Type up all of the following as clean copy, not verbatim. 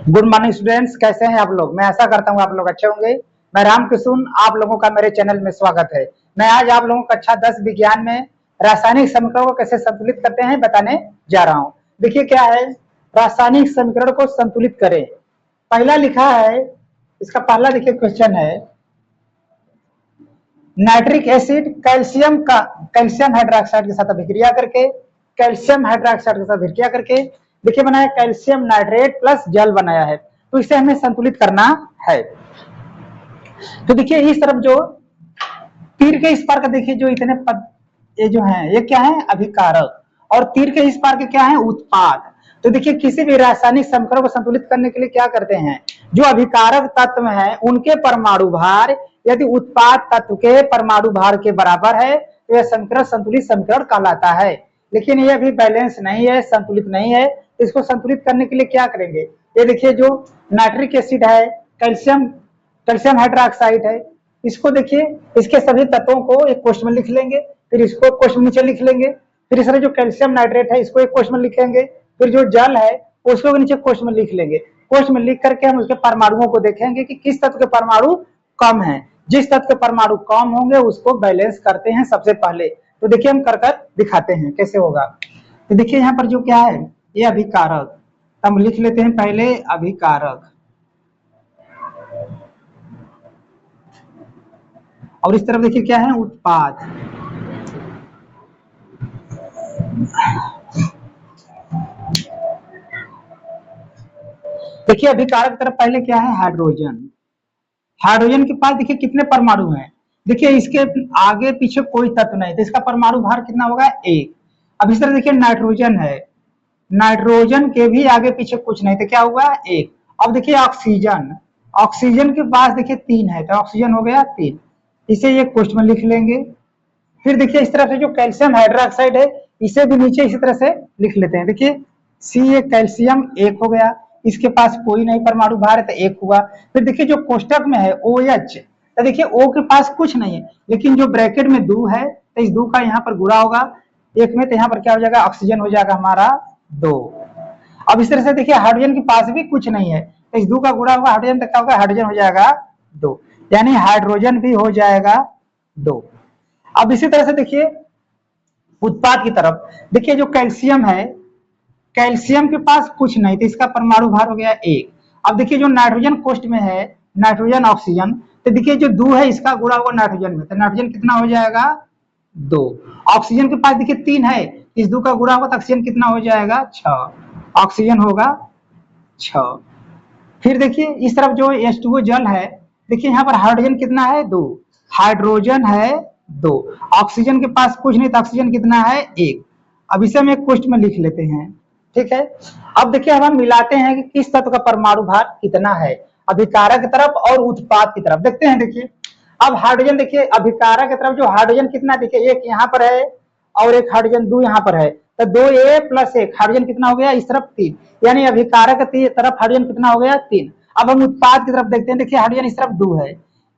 Good morning students, कैसे हैं आप लोग। मैं आशा करता हूँ आप लोग अच्छे होंगे। मैं रामकृष्ण, आप लोगों का मेरे चैनल में स्वागत है। मैं आज आप लोगों को कक्षा 10 विज्ञान में रासायनिक समीकरणों को कैसे संतुलित करते हैं बताने जा रहा हूँ। देखिए क्या है, रासायनिक समीकरण को संतुलित करें। पहला लिखा है, इसका पहला देखिए क्वेश्चन है, नाइट्रिक एसिड कैल्शियम हाइड्रोक्साइड के साथ अभिक्रिया करके, कैल्शियम हाइड्रोक्साइड के साथ अभिक्रिया करके देखिए बनाया कैल्शियम नाइट्रेट प्लस जल बनाया है। तो इसे हमें संतुलित करना है। तो देखिए इस तरफ जो तीर के इस पार का देखिए जो इतने पद ये जो है ये क्या है, अभिकारक, और तीर के इस पार के क्या है, उत्पाद। तो देखिए किसी भी रासायनिक समीकरण को संतुलित करने के लिए क्या करते हैं, जो अभिकारक तत्व है उनके परमाणु भार यदि उत्पाद तत्व के परमाणु भार के बराबर है तो यह समीकरण संतुलित समीकरण कहलाता है। लेकिन यह भी बैलेंस नहीं है, संतुलित नहीं है। तो इसको संतुलित करने के लिए क्या करेंगे, ये देखिए जो नाइट्रिक एसिड है, कैल्शियम हाइड्रोक्साइड है, इसको देखिए इसके सभी तत्वों को एक कोष्ठ में लिख लेंगे, फिर इसको कोष्ठ में नीचे लिख लेंगे, फिर इसमें जो कैल्शियम नाइट्रेट है इसको एक कोष्ठ में लिखेंगे, फिर जो जल है उसको नीचे कोष्ठ में लिख लेंगे। कोष्ठ में लिख करके हम उसके परमाणुओं को देखेंगे कि किस तत्व के परमाणु कम है। जिस तत्व के परमाणु कम होंगे उसको बैलेंस करते हैं सबसे पहले। तो देखिए हम कर दिखाते हैं कैसे होगा। तो देखिए यहाँ पर जो क्या है, ये अभिकारक, हम लिख लेते हैं पहले अभिकारक, और इस तरफ देखिए क्या है, उत्पाद। देखिए अभिकारक तरफ पहले क्या है, हाइड्रोजन। हाइड्रोजन के पास देखिए कितने परमाणु हैं, देखिए इसके आगे पीछे कोई तत्व नहीं, तो इसका परमाणु भार कितना होगा, 1। अब इस तरह देखिए नाइट्रोजन है, नाइट्रोजन के भी आगे पीछे कुछ नहीं, तो क्या हुआ, 1। अब देखिए ऑक्सीजन, ऑक्सीजन के पास देखिए 3 है, तो ऑक्सीजन हो गया 3, इसे ये क्वेश्चन में लिख लेंगे। फिर देखिए इस तरफ से जो कैल्शियम हाइड्रोक्साइड है इसे भी नीचे इसी तरह से लिख लेते हैं। देखिए सी कैल्शियम 1 हो गया, इसके पास कोई नहीं परमाणु भार है तो 1 हुआ। फिर देखिए जो कोष्टक में है OH, तो देखिए O के पास कुछ नहीं है, लेकिन जो ब्रैकेट में 2 है तो इस 2 का यहाँ पर गुणा होगा 1 में, तो यहाँ पर क्या हो जाएगा, ऑक्सीजन हो जाएगा हमारा 2। अब इस तरह से देखिए हाइड्रोजन के पास भी कुछ नहीं है, तो इस 2 का गुणा होगा हाइड्रोजन तक का होगा, हाइड्रोजन हो जाएगा 2, यानी हाइड्रोजन भी हो जाएगा 2। अब इसी तरह से देखिए उत्पाद की तरफ, देखिए जो कैल्शियम है, कैल्शियम के पास कुछ नहीं, तो इसका परमाणु भार हो गया 1। अब देखिए जो नाइट्रोजन कोष्ठ में है, नाइट्रोजन ऑक्सीजन, तो देखिए जो 2 है इसका गुणा होगा नाइट्रोजन में, तो नाइट्रोजन कितना हो जाएगा, 2। ऑक्सीजन के पास देखिए 3 है, इस 2 का गुणा होगा तो ऑक्सीजन कितना हो जाएगा, 6, ऑक्सीजन होगा 6। फिर देखिए इस तरफ जो H2O जल है, देखिए यहाँ पर हाइड्रोजन कितना है, 2, हाइड्रोजन है 2, ऑक्सीजन के पास कुछ नहीं, तो ऑक्सीजन कितना है, 1। अब इसे हम एक क्वेश्चन में लिख लेते हैं, ठीक है। अब देखिए अब हम मिलाते हैं कि किस तत्व का परमाणु भार कितना है, अभिकारक की तरफ और उत्पाद की तरफ देखते हैं। देखिए अब हाइड्रोजन, देखिए अभिकारक की तरफ जो हाइड्रोजन कितना, देखिए 1 यहाँ पर है और एक हाइड्रोजन 2 यहाँ पर है, तो 2A + 1 हाइड्रोजन कितना हो गया, इस तरफ 3, यानी अभिकारक की तरफ हाइड्रोजन कितना हो गया, 3। अब हम उत्पाद की तरफ देखते हैं, देखिए हाइड्रोजन इस तरफ 2 है,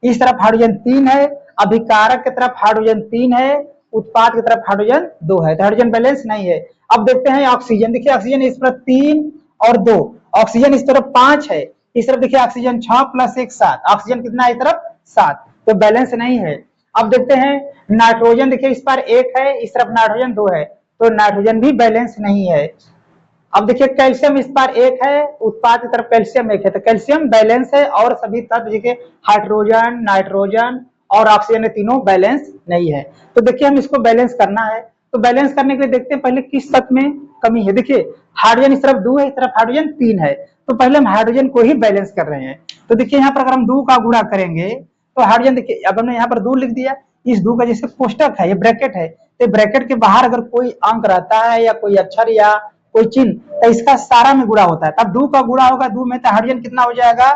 इस तरफ हाइड्रोजन 3 है, अभिकारक की तरफ हाइड्रोजन 3 है, उत्पाद की तरफ हाइड्रोजन 2 है, तो हाइड्रोजन बैलेंस नहीं है। अब देखते हैं ऑक्सीजन, देखिए ऑक्सीजन इस तरफ 3 और 2, ऑक्सीजन इस तरफ 5 है, इस तरफ देखिए ऑक्सीजन 6 + 1 7, ऑक्सीजन कितना है, इस तरफ 7, तो बैलेंस नहीं है। अब देखते हैं नाइट्रोजन, देखिए इस पर 1 है, इस तरफ नाइट्रोजन 2 है, तो नाइट्रोजन भी बैलेंस नहीं है। अब देखिए कैल्शियम इस पर 1 है, उत्पाद की तरफ कैल्शियम 1 है, तो कैल्शियम बैलेंस है, और सभी तत्व देखिए हाइड्रोजन, नाइट्रोजन और ऑक्सीजन तीनों बैलेंस नहीं है। तो देखिए हम इसको बैलेंस करना है, तो बैलेंस करने के लिए देखते हैं पहले किस तत्व में कमी है। देखिए हाइड्रोजन इस तरफ 2 है, इस तरफ हाइड्रोजन 3 है, तो पहले हम हाइड्रोजन को ही बैलेंस कर रहे हैं। तो देखिए यहाँ पर अगर हम 2 का गुणा करेंगे तो हाइड्रोजन, देखिए अब हमने यहाँ पर 2 लिख दिया, इस 2 का जैसे कोष्टक है, ये ब्रैकेट है, तो ब्रैकेट के बाहर अगर कोई अंक रहता है या कोई अक्षर या कोई चिन्ह, तो इसका सारा में गुणा होता है, तब 2 का गुणा होगा 2 में, तो हाइड्रोजन कितना हो जाएगा,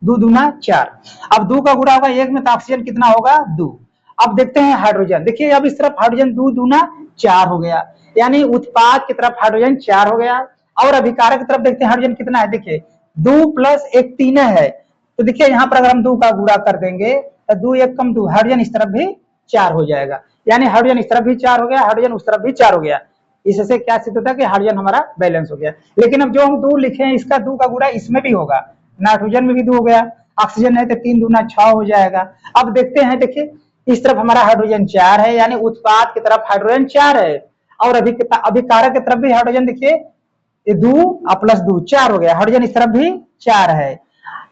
2 दूना 4। अब 2 का गुणा होगा 1 में, तो ऑक्सीजन कितना होगा, 2। अब देखते हैं हाइड्रोजन, देखिए अब इस तरफ हाइड्रोजन 2 दूना 4 हो गया, यानी उत्पाद की तरफ हाइड्रोजन 4 हो गया। और अभिकारक की तरफ देखते हैं हाइड्रोजन कितना है, देखिए 2 + 1 3 है, तो देखिए यहाँ पर अगर हम 2 का गुणा कर देंगे तो 2 1 कम 2, हाइड्रोजन इस तरफ भी 4 हो जाएगा, यानी हाइड्रोजन इस तरफ भी 4 हो गया, हाइड्रोजन उस तरफ भी 4 हो गया। इससे क्या सिद्ध होता है कि हाइड्रोजन हमारा बैलेंस हो गया। लेकिन अब जो हम 2 लिखे हैं इसका 2 का गुणा इसमें भी होगा, नाइट्रोजन में भी 2 हो गया, ऑक्सीजन है तो 3 दूना 6 हो जाएगा। अब देखते हैं, देखिए इस तरफ हमारा हाइड्रोजन 4 है, यानी उत्पाद की तरफ हाइड्रोजन 4 है, और अभिकारक की तरफ भी हाइड्रोजन देखिए 2 प्लस 2 4 हो गया, हाइड्रोजन इस तरफ भी 4 है,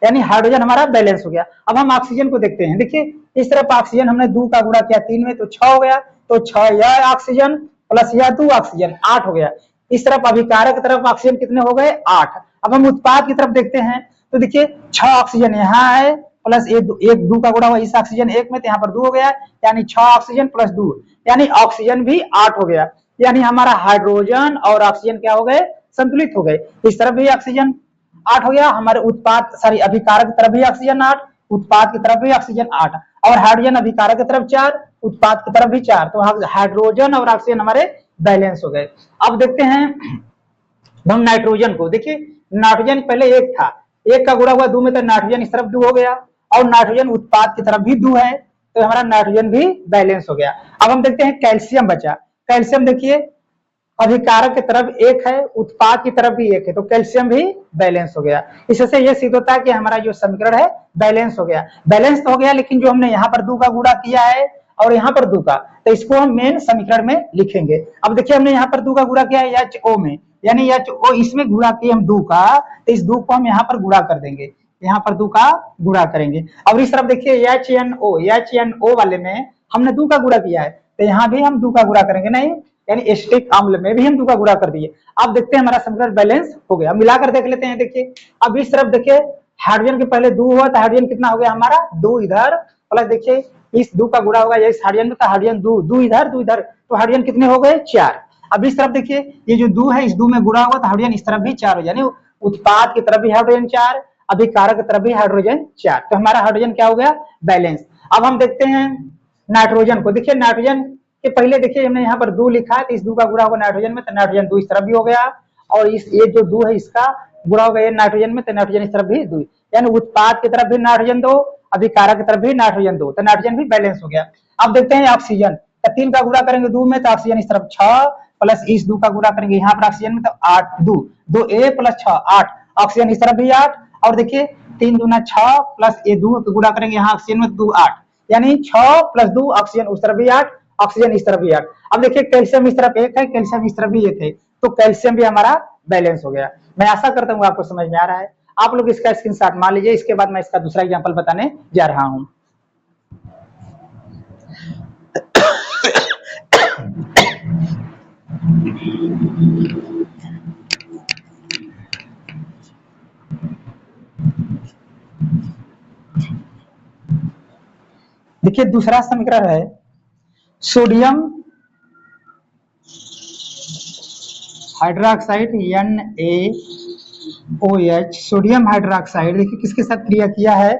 यानी हाइड्रोजन हमारा बैलेंस हो गया। अब हम ऑक्सीजन को देखते हैं, देखिए इस तरफ ऑक्सीजन हमने 2 का गुणा किया 3 में तो 6 हो गया, तो 6 यह ऑक्सीजन प्लस यह 2 ऑक्सीजन 8 हो गया। इस तरफ अभिकारक की तरफ ऑक्सीजन कितने हो गए 8। अब हम उत्पाद की तरफ देखते हैं तो देखिए 6 ऑक्सीजन यहाँ है प्लस एक 2 का गुणा हुआ इस ऑक्सीजन 1 में, तो यहाँ पर 2 हो गया, यानी 6 ऑक्सीजन प्लस 2, यानी ऑक्सीजन भी 8 हो गया, यानी हमारा हाइड्रोजन और ऑक्सीजन क्या हो गए संतुलित हो गए। इस तरफ भी ऑक्सीजन 8 हो गया, हमारे उत्पाद सॉरी अभिकारक की तरफ भी ऑक्सीजन 8, उत्पाद की तरफ भी ऑक्सीजन 8, और हाइड्रोजन अभिकारक की तरफ 4, उत्पाद की तरफ भी 4, तो हाइड्रोजन और ऑक्सीजन हमारे बैलेंस हो गए। अब देखते हैं हम नाइट्रोजन को, देखिए नाइट्रोजन पहले 1 था, 1 का गुणा हुआ 2 में, तो नाइट्रोजन इस तरफ 2 हो गया, और नाइट्रोजन उत्पाद की तरफ भी 2 है, तो हमारा नाइट्रोजन भी बैलेंस हो गया। अब हम देखते हैं कैल्शियम बचा, कैल्शियम देखिए अभिकारक की तरफ 1 है, उत्पाद की तरफ भी 1 है, तो कैल्शियम भी बैलेंस हो गया। इससे यह सिद्ध होता है कि हमारा जो समीकरण है बैलेंस हो गया। बैलेंस तो हो गया, लेकिन जो हमने यहाँ पर 2 का गुणा किया है और यहाँ पर 2 का, तो इसको हम मेन समीकरण में लिखेंगे। अब देखिए हमने यहाँ पर 2 का गुणा किया है HO में, यानी HO इसमें गुणा किए हम 2 का, तो इस 2 को हम यहाँ पर गुणा कर देंगे, यहाँ पर 2 का गुणा करेंगे। और इस तरफ देखिए HNO वाले में हमने 2 का गुणा किया है, तो यहाँ भी हम 2 का गुणा करेंगे, नहीं यानी एसिटिक अम्ल में भी हम 2 का गुणा कर दिए। अब देखते हैं हमारा समीकरण बैलेंस हो गया, मिलाकर देख लेते हैं। देखिए अब इस तरफ देखिए हाइड्रोजन के पहले 2 हुआ, तो हाइड्रोजन कितना हो गया हमारा 2 इधर, प्लस देखिए इस 2 का गुणा होगा इस हाइड्रोजन में, तो हाइड्रोजन 2 इधर 2 इधर, तो हाइड्रोजन कितने हो गए 4। अब इस तरफ देखिए ये जो 2 है इस 2 में गुणा हुआ, तो हाइड्रोजन इस तरफ भी 4 हो, यानी उत्पाद की तरफ भी हाइड्रोजन 4, अभिकारक की तरफ भी हाइड्रोजन 4, तो हमारा हाइड्रोजन क्या हो गया बैलेंस। अब हम देखते हैं नाइट्रोजन को, देखिए नाइट्रोजन के पहले देखिए हमने यहाँ पर 2 लिखा है, तो इस 2 का गुणा होगा नाइट्रोजन में, तो नाइट्रोजन 2 इस तरफ भी हो गया, और इस ये जो 2 है इसका गुणा हो गया नाइट्रोजन में, तो नाइट्रोजन इस तरफ भी 2, यानी उत्पाद की तरफ भी नाइट्रोजन 2, अभिकारक की तरफ भी नाइट्रोजन 2, तो नाइट्रोजन भी बैलेंस हो गया। अब देखते हैं ऑक्सीजन, तो 3 का गुणा करेंगे 2 में, तो ऑक्सीजन इस तरफ 6, प्लस इस 2 का गुणा करेंगे यहाँ पर ऑक्सीजन में, तो 8 2 A प्लस 6 8, ऑक्सीजन इस तरफ भी 8, और देखिए 3 दूना 6 प्लस ये 2 गुणा करेंगे यहाँ ऑक्सीजन में 2 8, यानी 6 प्लस 2 ऑक्सीजन उस तरफ भी 8, ऑक्सीजन इस तरफ भी 8। अब देखिए कैल्शियम इस तरफ 1 है, कैल्शियम इस तरफ भी 1 है, तो कैल्शियम भी हमारा बैलेंस हो गया। मैं आशा करता हूँ आपको समझ में आ रहा है। आप लोग इसका स्क्रीनशॉट मान लीजिए, इसके बाद मैं इसका दूसरा एग्जांपल बताने जा रहा हूं। देखिए दूसरा समीकरण है sodium hydroxide NaOH, sodium hydroxide देखिए किसके साथ क्रिया किया है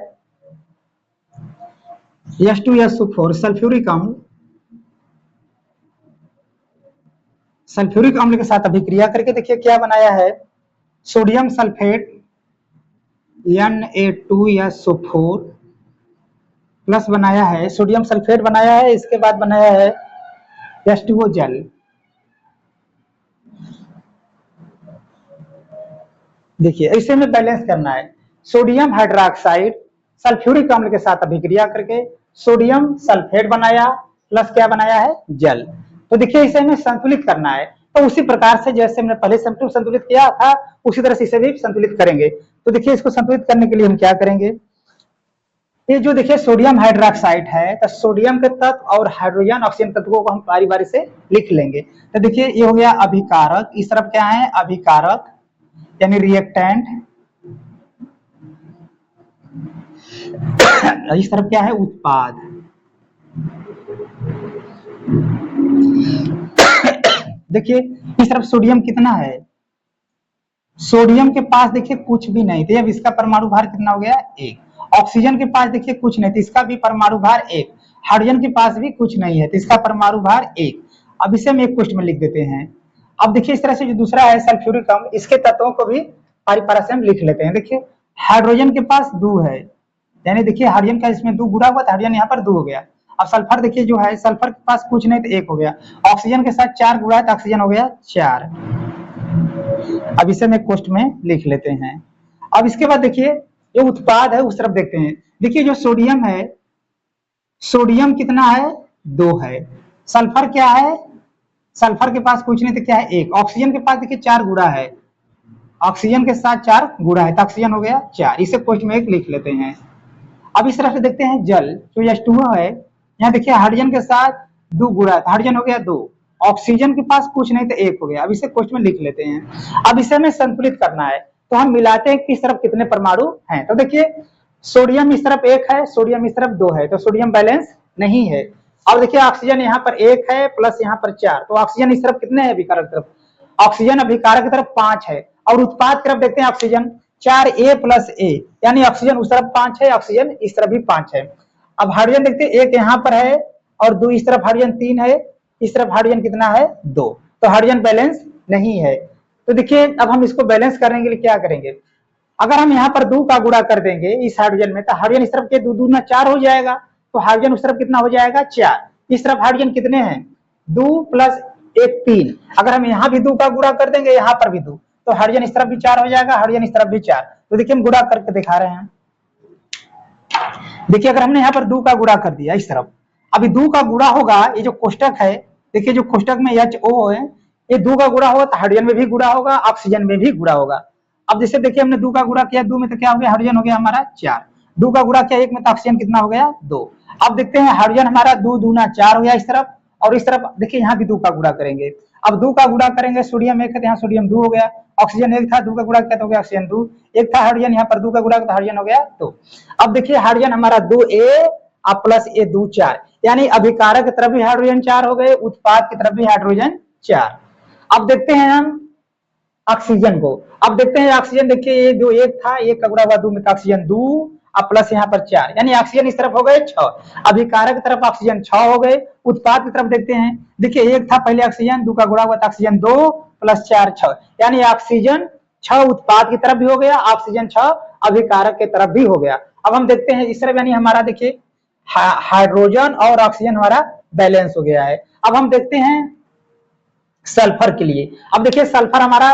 H2SO4 सल्फ्यूरिक अम्ल, सल्फ्यूरिक अम्ल के साथ अभिक्रिया करके देखिए क्या बनाया है सोडियम सल्फेट Na2SO4 प्लस बनाया है, सोडियम सल्फेट बनाया है, इसके बाद बनाया है H2O जल। देखिए ऐसे में बैलेंस करना है, सोडियम हाइड्रोक्साइड सल्फ्यूरिक अम्ल के साथ अभिक्रिया करके सोडियम सल्फेट बनाया प्लस क्या बनाया है जल। तो देखिए इसे हमें संतुलित करना है, तो उसी प्रकार से जैसे हमने पहले संतुलित किया था उसी तरह से इसे भी संतुलित करेंगे। तो देखिए इसको संतुलित करने के लिए हम क्या करेंगे, ये जो देखिए सोडियम हाइड्रोक्साइड है, तो सोडियम के तत्व और हाइड्रोजन ऑक्सीजन तत्वों को हम बारी बारी से लिख लेंगे। तो देखिए ये हो गया अभिकारक, इस तरफ क्या है अभिकारक यानी रिएक्टेंट, इस तरफ क्या है उत्पाद। देखिए इस तरफ सोडियम कितना है, सोडियम के पास देखिए कुछ भी नहीं, तो अब इसका परमाणु भार कितना हो गया 1। ऑक्सीजन के पास देखिए कुछ नहीं, तो इसका भी परमाणु भार 1। हाइड्रोजन के पास भी कुछ नहीं है, तो इसका परमाणु भार 1। अब इसे हम एक कोष्ठ में लिख देते हैं। अब देखिए इस तरह से जो दूसरा है सल्फ्यूरिक अम्ल, इसके तत्वों को भी पारी से हम लिख लेते हैं। देखिए हाइड्रोजन के पास 2 है, यानी देखिए हाइड्रोजन का इसमें 2 गुणा हुआ, तो हाइड्रोजन यहाँ पर 2 हो गया, अब सल्फर देखिए जो है, सल्फर के पास कुछ नहीं तो 1 हो गया, ऑक्सीजन के साथ 4 गुणा है तो ऑक्सीजन हो गया 4। अब इसे मैं कोष्ठ में लिख लेते हैं। अब इसके बाद देखिए जो उत्पाद है उस तरफ देखते हैं। देखिए जो सोडियम है, सोडियम कितना है 2 है, सल्फर क्या है, सल्फर के पास कुछ नहीं तो क्या है 1, ऑक्सीजन के पास देखिए 4 गुणा है, ऑक्सीजन के साथ 4 गुणा है तो ऑक्सीजन हो गया 4, इसे कोष्ठ में 1 लिख लेते हैं। अब इस तरफ से देखते हैं जल जो H2O है, यहाँ देखिए हाइड्रोजन के साथ 2 गुणा है, हाइड्रोजन हो गया 2, ऑक्सीजन के पास कुछ नहीं तो 1 हो गया। अब इसे कोष्ठ में लिख लेते हैं। अब इसे हमें संतुलित करना है तो हम मिलाते हैं कि इस तरफ कितने परमाणु हैं। तो देखिए सोडियम इस तरफ 1 है, सोडियम इस तरफ 2 है, तो सोडियम बैलेंस नहीं है। अब देखिए ऑक्सीजन यहाँ पर 1 है प्लस यहाँ पर 4, तो ऑक्सीजन इस तरफ कितने हैं अभिकारक तरफ, ऑक्सीजन अभिकारक की तरफ 5 है, और उत्पाद की तरफ देखते हैं ऑक्सीजन 4A प्लस A, यानी ऑक्सीजन उस तरफ 5 है, ऑक्सीजन इस तरफ भी 5 है। अब हाइड्रोजन देखते हैं 1 यहाँ पर है और 2 इस तरफ, हाइड्रोजन 3 है, इस तरफ हाइड्रोजन कितना है 2, तो हाइड्रोजन बैलेंस नहीं है। तो देखिए अब हम इसको बैलेंस करने के लिए क्या करेंगे, अगर हम यहाँ पर 2 का गुणा कर देंगे इस हाइड्रोजन में तो हाइड्रोजन इस तरफ के 2 दूना 4 हो जाएगा, तो हाइड्रोजन उस तरफ कितना हो जाएगा 4, इस तरफ हाइड्रोजन कितने हैं 2 प्लस 1 3, अगर हम यहाँ भी 2 का गुणा कर देंगे यहाँ पर भी 2, तो हाइड्रोजन इस तरफ भी 4 हो जाएगा, हाइड्रोजन इस तरफ भी 4। तो देखिए हम गुणा करके दिखा रहे हैं। देखिए अगर हमने यहाँ पर 2 का गुणा कर दिया इस तरफ, अभी 2 का गुणा होगा, ये जो कोष्टक है देखिए जो कोष्टक में HO है, ये 2 का गुणा होगा तो हाइड्रोजन में भी गुणा होगा, ऑक्सीजन में भी गुणा होगा। अब जैसे देखिए हमने 2 का गुणा किया, 2 में तो क्या हो गया हाइड्रोजन हो गया हमारा 4, 2 का गुणा किया 1 में तो ऑक्सीजन कितना हो गया 2। अब देखते हैं हाइड्रोजन हमारा 2 दूना 4 हो गया इस तरफ, और इस तरफ देखिए यहाँ भी 2 का गुणा करेंगे। अब 2 का गुणा करेंगे, सोडियम 1 है तो यहाँ सोडियम 2 हो गया, ऑक्सीजन 1 था 2 का गुणा किया तो हो गया ऑक्सीजन 2, 1 था हाइड्रोजन यहाँ पर 2 का गुणा किया तो हाइड्रोजन हो गया 2। अब देखिए हाइड्रोजन हमारा 2A प्लस A 2 4, यानी अभिकारक की तरफ भी हाइड्रोजन 4 हो गए, उत्पाद की तरफ भी हाइड्रोजन 4। अब देखते हैं हम ऑक्सीजन को, अब देखते हैं ऑक्सीजन देखिए ये जो 1 था 1 का गुणा हुआ 2 में तो ऑक्सीजन 2 अब प्लस यहाँ पर 4, यानी ऑक्सीजन इस तरफ हो गए 6, अभिकारक की तरफ ऑक्सीजन 6 हो गए, उत्पाद की तरफ देखते हैं, देखिए 1 था पहले ऑक्सीजन 2 का गुणा हुआ था ऑक्सीजन 2 प्लस 4 6, यानी ऑक्सीजन 6 उत्पाद की तरफ भी हो गया, ऑक्सीजन 6 अभिकारक की तरफ भी हो गया। अब हम देखते हैं इस तरफ, यानी हमारा देखिए हाइड्रोजन और ऑक्सीजन हमारा बैलेंस हो गया है। अब हम देखते हैं सल्फर के लिए, अब देखिए सल्फर हमारा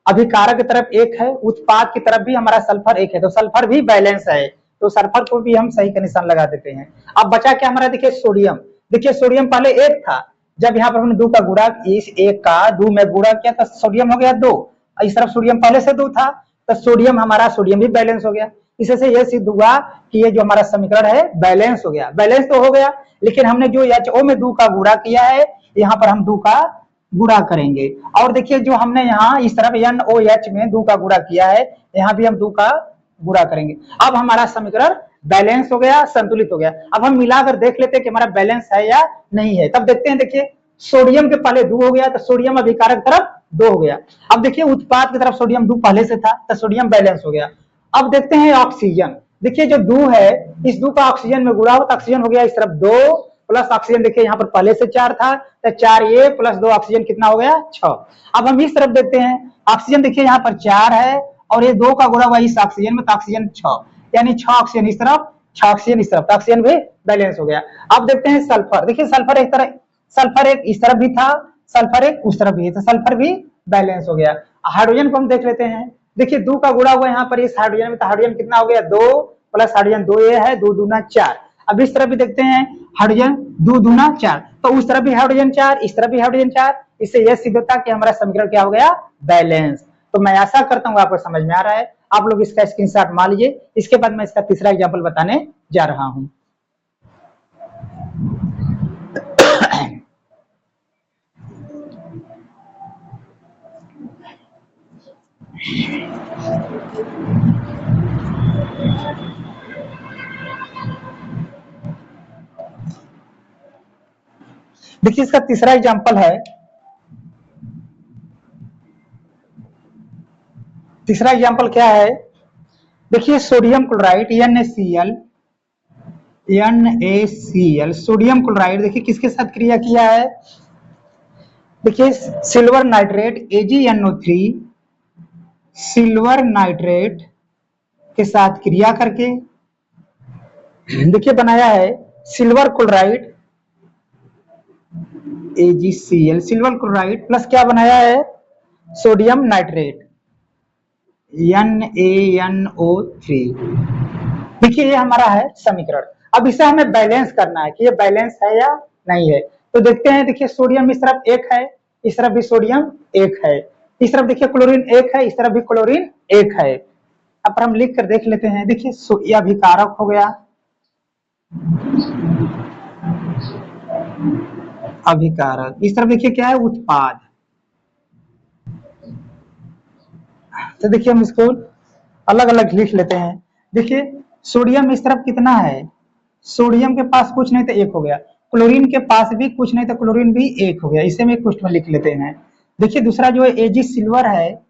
अभिकारक की तरफ 1 है, उत्पाद की तरफ भी हमारा सल्फर 1 है, तो सल्फर भी बैलेंस है, तो सल्फर को भी हम सही का निशान लगा देते हैं। अब बचा क्या हमारा देखिए सोडियम, देखिए सोडियम पहले 1 था, जब यहाँ पर हमने 2 का गुणा इस 1 का 2 में गुणा किया तो सोडियम हो गया 2, इस तरफ सोडियम पहले से 2 था तो सोडियम हमारा सोडियम भी बैलेंस हो गया। इससे यह सिद्ध हुआ कि ये जो हमारा समीकरण है बैलेंस हो गया। बैलेंस तो हो गया, लेकिन हमने जो HO में 2 का गुणा किया है यहाँ पर हम 2 का गुणा करेंगे, और देखिए जो हमने यहाँ इस तरफ NOH में 2 का गुणा किया है यहाँ भी हम 2 का गुणा करेंगे। अब हमारा समीकरण बैलेंस हो गया, संतुलित हो गया। अब हम मिलाकर देख लेते हैं कि हमारा बैलेंस है या नहीं है। तब देखते हैं, देखिए सोडियम के पहले 2 हो गया तो सोडियम अभिकारक तरफ 2 हो गया। अब देखिए उत्पाद की तरफ सोडियम 2 पहले से था तो सोडियम बैलेंस हो गया। अब देखते हैं ऑक्सीजन, देखिए जो 2 है इस 2 का ऑक्सीजन में गुणा हो तो ऑक्सीजन हो गया इस तरफ 2 प्लस ऑक्सीजन देखिए यहाँ पर पहले से 4 था तो 4A प्लस 2 ऑक्सीजन कितना हो गया 6। अब हम इस तरफ देखते हैं, ऑक्सीजन देखिए यहाँ पर 4 है और ये 2 का गुणा हुआ इस ऑक्सीजन में तो ऑक्सीजन 6, यानी 6 ऑक्सीजन इस तरफ 6 ऑक्सीजन इस तरफ, तो ऑक्सीजन भी बैलेंस हो गया। अब देखते हैं सल्फर, देखिए सल्फर एक तरह, सल्फर एक इस तरफ भी था, सल्फर एक उस तरफ भी है, तो सल्फर भी बैलेंस हो गया। हाइड्रोजन को हम देख लेते हैं, देखिए 2 का गुणा हुआ यहाँ पर इस हाइड्रोजन में तो हाइड्रोजन कितना हो गया 2 प्लस हाइड्रोजन 2A है 2 दूना 4। अब इस तरफ भी देखते हैं हाइड्रोजन 2 दूना 4, तो उस तरफ भी हाइड्रोजन 4 इस तरफ भी हाइड्रोजन 4, इससे यह सिद्ध होता है कि हमारा समीकरण क्या हो गया बैलेंस। तो मैं आशा करता हूँ आपको समझ में आ रहा है, आप लोग इसका स्क्रीनशॉट मान लीजिए। इसके बाद मैं इसका तीसरा एग्जांपल बताने जा रहा हूँ। देखिए इसका तीसरा एग्जांपल है, तीसरा एग्जांपल क्या है, देखिए sodium chloride NaCl sodium chloride देखिए किसके साथ क्रिया किया है, देखिए silver nitrate AgNO3 silver nitrate के साथ क्रिया करके देखिए बनाया है silver chloride AgCl, silver chloride plus क्या बनाया है, सोडियम नाइट्रेट NaNO3। देखिए ये हमारा है समीकरण। अब इसे हमें बैलेंस करना है कि ये बैलेंस है या नहीं है। तो देखते हैं, देखिए सोडियम इस तरफ एक है, इस तरफ भी सोडियम एक है, इस तरफ देखिए क्लोरीन एक है, इस तरफ भी क्लोरीन एक है। अब हम लिख कर देख लेते हैं। देखिए यह अभिकारक हो गया, अभिकारक। इस तरफ देखिए क्या है, उत्पाद। तो देखिए हम इसको अलग अलग लिख लेते हैं। देखिए सोडियम इस तरफ कितना है, सोडियम के पास कुछ नहीं तो एक हो गया, क्लोरीन के पास भी कुछ नहीं तो क्लोरीन भी एक हो गया। इसे हम एक पुष्ट में लिख लेते हैं। देखिए दूसरा जो है Ag सिल्वर है,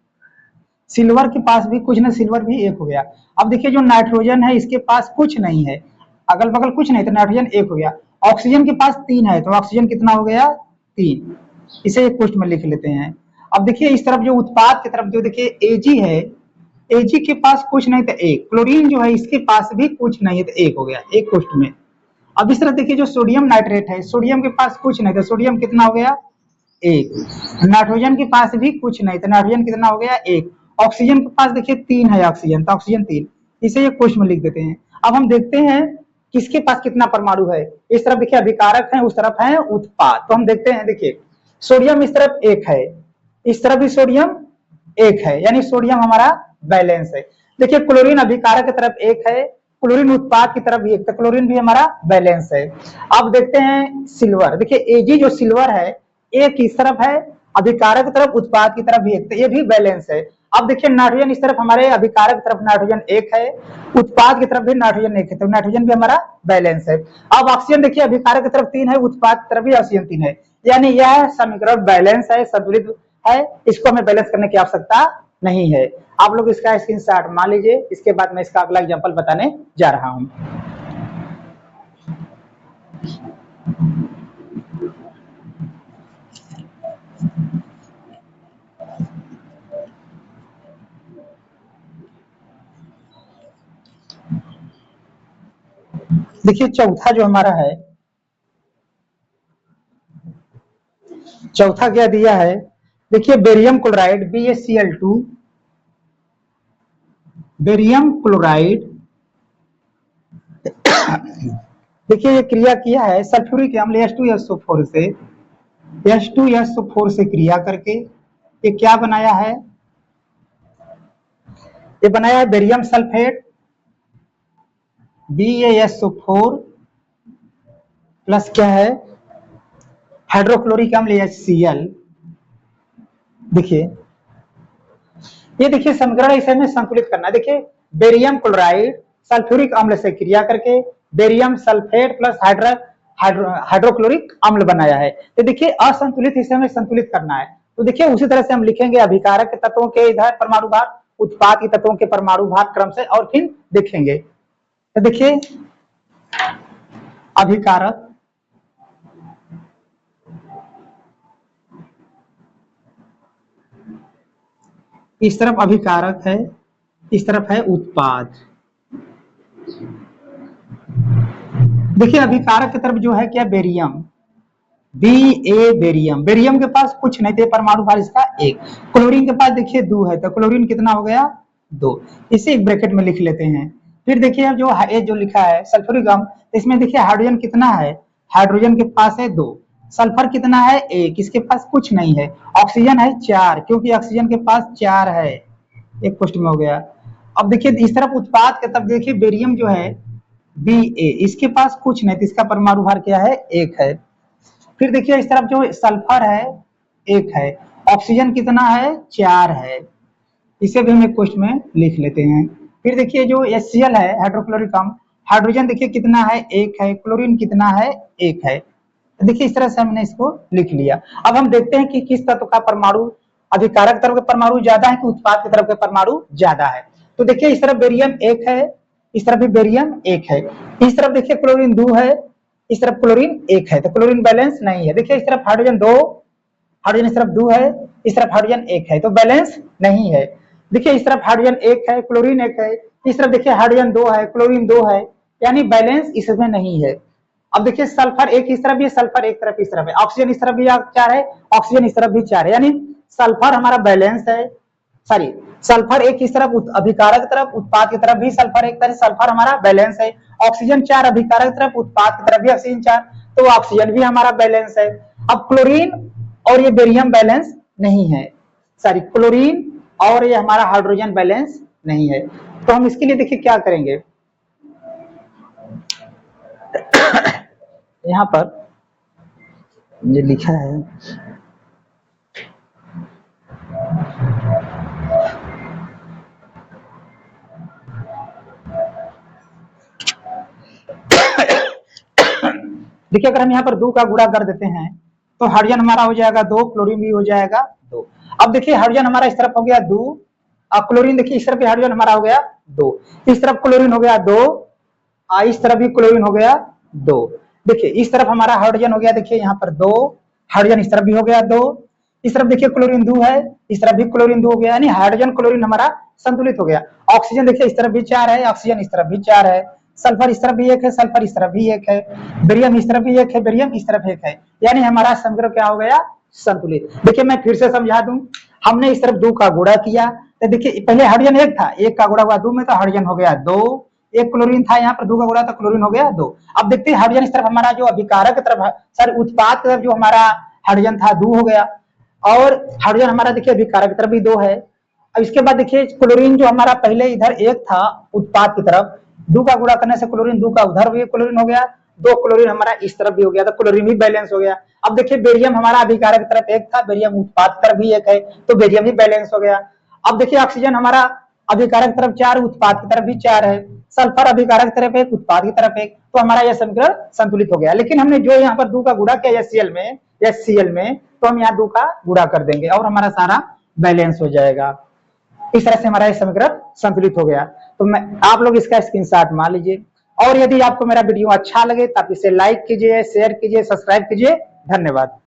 सिल्वर के पास भी कुछ ना, सिल्वर भी एक हो गया। अब देखिए जो नाइट्रोजन है इसके पास कुछ नहीं है, अगल बगल कुछ नहीं तो नाइट्रोजन एक हो गया। ऑक्सीजन के पास 3 है तो ऑक्सीजन कितना हो गया, 3। इसे एक पुष्ट में लिख लेते हैं। अब देखिए इस तरफ जो उत्पाद की तरफ जो देखिए Ag है, Ag के पास कुछ नहीं तो एक, क्लोरीन जो है इसके पास भी कुछ नहीं है तो एक हो गया, एक पुष्ट में। अब इस तरह देखिए जो सोडियम नाइट्रेट है, सोडियम के पास कुछ नहीं तो सोडियम कितना हो गया, एक। नाइट्रोजन के पास भी कुछ नहीं तो नाइट्रोजन कितना हो गया, एक। ऑक्सीजन के पास देखिए 3 है ऑक्सीजन, तो ऑक्सीजन 3। इसे एक कोष्ठ में लिख देते हैं। अब हम देखते हैं किसके पास कितना परमाणु है। इस तरफ देखिए अभिकारक है, उस तरफ है उत्पाद। तो हम देखते हैं, देखिए सोडियम इस तरफ एक है, इस तरफ भी सोडियम एक है, यानी सोडियम हमारा बैलेंस है। देखिए क्लोरीन अभिकारक की तरफ एक है, क्लोरीन उत्पाद की तरफ भी एक, तो क्लोरीन भी हमारा बैलेंस है। अब देखते हैं सिल्वर। देखिए Ag जो सिल्वर है एक इस तरफ है, अभिकारक तरफ उत्पाद की तरफ भी एक, तो ये भी बैलेंस है। अब देखिए नाइट्रोजन इस तरफ हमारे अभिकारक तरफ नाइट्रोजन एक है, उत्पाद की तरफ भी नाइट्रोजन एक है, तो नाइट्रोजन भी हमारा बैलेंस है। अब ऑक्सीजन देखिए अभिकारक की तरफ 3 है, उत्पाद की तरफ भी ऑक्सीजन 3 है, यानी यह समीकरण बैलेंस है, संतुलित है। इसको हमें बैलेंस करने की आवश्यकता नहीं है। आप लोग इसका स्क्रीनशॉट मान लीजिए, इसके बाद मैं इसका अगला एग्जांपल बताने जा रहा हूं। देखिए चौथा जो हमारा है, चौथा क्या दिया है, देखिए barium chloride BaCl2, barium chloride देखिए ये क्रिया किया है सल्फ्यूरिक अम्ल H2SO4 से, H2SO4 से क्रिया करके ये क्या बनाया है, ये बनाया है बेरियम सल्फेट BaSO4 प्लस क्या है, हाइड्रोक्लोरिक अम्ल HCl। देखिए ये देखिए समीकरण इसे में संतुलित करना है। देखिए बेरियम क्लोराइड सल्फ्यूरिक अम्ल से क्रिया करके बेरियम सल्फेट प्लस हाइड्रोक्लोरिक अम्ल बनाया है। तो देखिए असंतुलित इसे हमें संतुलित करना है। तो देखिए उसी तरह से हम लिखेंगे अभिकारक के तत्वों के इधर परमाणु भार, उत्पाद के तत्वों के परमाणु भार क्रम से, और फिर देखेंगे। तो देखिए अभिकारक, इस तरफ अभिकारक है, इस तरफ है उत्पाद। देखिए अभिकारक की तरफ जो है क्या, बेरियम बेरियम, बेरियम के पास कुछ नहीं थे, परमाणु भार इसका एक। क्लोरीन के पास देखिए 2 है, तो क्लोरीन कितना हो गया, 2। इसे एक ब्रैकेट में लिख लेते हैं। फिर देखिए जो ये जो लिखा है सल्फ्यूरिक अम्ल, इसमें देखिए हाइड्रोजन कितना है, हाइड्रोजन के पास है 2, सल्फर कितना है 1, इसके पास कुछ नहीं है, ऑक्सीजन है 4, क्योंकि ऑक्सीजन के पास 4 है, एक पोस्ट में हो गया। अब देखिए इस तरफ उत्पाद के तब देखिए बेरियम जो है Ba, इसके पास कुछ नहीं, इसका परमाणु भार क्या है, 1 है। फिर देखिए इस तरफ जो सल्फर है 1 है, ऑक्सीजन कितना है, 4 है, इसे भी हम एक क्वेश्चन में लिख लेते हैं। फिर देखिए जो HCl है हाइड्रोक्लोरिक अम्ल, हाइड्रोजन देखिए कितना है, 1 है, क्लोरीन कितना है, 1 है। देखिए इस तरह से हमने इसको लिख लिया। अब हम देखते हैं कि किस तत्व का परमाणु अभिकारक तरफ के परमाणु ज्यादा है कि उत्पाद की तरफ के परमाणु ज्यादा है। तो देखिए इस तरफ बेरियम 1 है, इस तरफ भी बेरियम 1 है, इस तरफ देखिए क्लोरीन 2 है, इस तरफ क्लोरीन 1 है, तो क्लोरीन बैलेंस नहीं है। देखिए इस तरफ हाइड्रोजन 2, हाइड्रोजन इस तरफ 2 है, इस तरफ हाइड्रोजन 1 है, तो बैलेंस नहीं है। देखिए इस तरफ हाइड्रोजन 1 है, क्लोरीन 1 है, इस तरफ देखिए हाइड्रोजन 2 है, क्लोरीन 2 है, यानी बैलेंस इसमें नहीं है। अब देखिए सल्फर एक इस तरफ भी है, सल्फर एक तरफ इस तरफ है, ऑक्सीजन इस तरफ भी 4 है, ऑक्सीजन इस तरफ भी 4 है, यानी सल्फर हमारा बैलेंस है। सॉरी, सल्फर एक इस तरफ अभिकारक तरफ, उत्पाद की तरफ भी सल्फर एक तरफ, सल्फर हमारा बैलेंस है। ऑक्सीजन 4 अभिकारक तरफ, उत्पाद की तरफ भी ऑक्सीजन 4, तो ऑक्सीजन भी हमारा बैलेंस है। अब क्लोरीन और ये बेरियम बैलेंस नहीं है, सॉरी क्लोरीन और ये हमारा हाइड्रोजन बैलेंस नहीं है। तो हम इसके लिए देखिए क्या करेंगे, यहां पर ये लिखा है देखिए अगर हम यहाँ पर 2 का गुणा कर देते हैं तो हाइड्रोजन हमारा हो जाएगा 2, क्लोरीन भी हो जाएगा 2। अब देखिए हाइड्रोजन हमारा इस तरफ हो गया 2, अब क्लोरीन देखिए इस तरफ भी हाइड्रोजन हमारा हो गया 2, इस तरफ क्लोरीन हो गया 2, इस तरफ भी क्लोरीन हो गया 2। देखिए इस तरफ हमारा हाइड्रोजन हो गया, देखिए यहाँ पर 2, हाइड्रोजन इस तरफ भी हो गया 2, इस तरफ देखिए क्लोरीन 2 है, इस तरफ भी क्लोरीन 2 हो गया, यानी हाइड्रोजन क्लोरीन हमारा संतुलित हो गया। ऑक्सीजन देखिए इस तरफ भी 4 है, ऑक्सीजन इस तरफ भी 4 है, सल्फर इस तरफ भी 1 है, सल्फर इस तरफ भी 1 है, बेरियम इस तरफ भी 1 है, बेरियम इस तरफ 1 है, यानी हमारा समीकरण क्या हो गया, संतुलित। देखिए मैं फिर से समझा दूं, हमने इस तरफ 2 का गुणा किया, तो देखिए पहले हाइड्रोजन 1 था, 1 का गुणा हुआ 2 में, तो हाइड्रोजन हो गया 2, एक क्लोरीन था, यहाँ पर 2 का गुणा तो क्लोरीन हो गया 2। अब देखते हैं हाइड्रोजन इस तरफ हमारा जो अभिकारक तरफ, सॉरी उत्पाद की तरफ जो हमारा हाइड्रोजन था 2 हो गया, और हाइड्रोजन हमारा देखिए अभिकारक तरफ भी 2 है। अब इसके बाद देखिए क्लोरीन जो हमारा पहले इधर 1 था उत्पाद की तरफ, 2 का गुणा करने से क्लोरीन 2 का उधर भी क्लोरीन हो गया, 2 क्लोरीन हमारा इस तरफ भी हो गया, तो क्लोरीन भी बैलेंस हो गया। अब देखिए बेरियम हमारा अभिकारक तरफ 1 था, बेरियम उत्पाद तरफ भी 1 है, तो बेरियम भी बैलेंस हो गया। अब देखिए ऑक्सीजन हमारा अभिकारक तरफ 4, उत्पाद की तरफ भी 4 है, सल्फर अभिकारक तरफ 1, उत्पाद की तरफ 1, तो हमारा यह समीकरण संतुलित हो गया। लेकिन हमने जो यहाँ पर 2 का गुणा किया HCl में, तो हम यहाँ 2 का गुणा कर देंगे और हमारा सारा बैलेंस हो जाएगा। इस तरह से हमारा यह समीकरण संतुलित हो गया। तो मैं आप लोग इसका स्क्रीनशॉट मार लीजिए, और यदि आपको मेरा वीडियो अच्छा लगे तो आप इसे लाइक कीजिए, शेयर कीजिए, सब्सक्राइब कीजिए। धन्यवाद।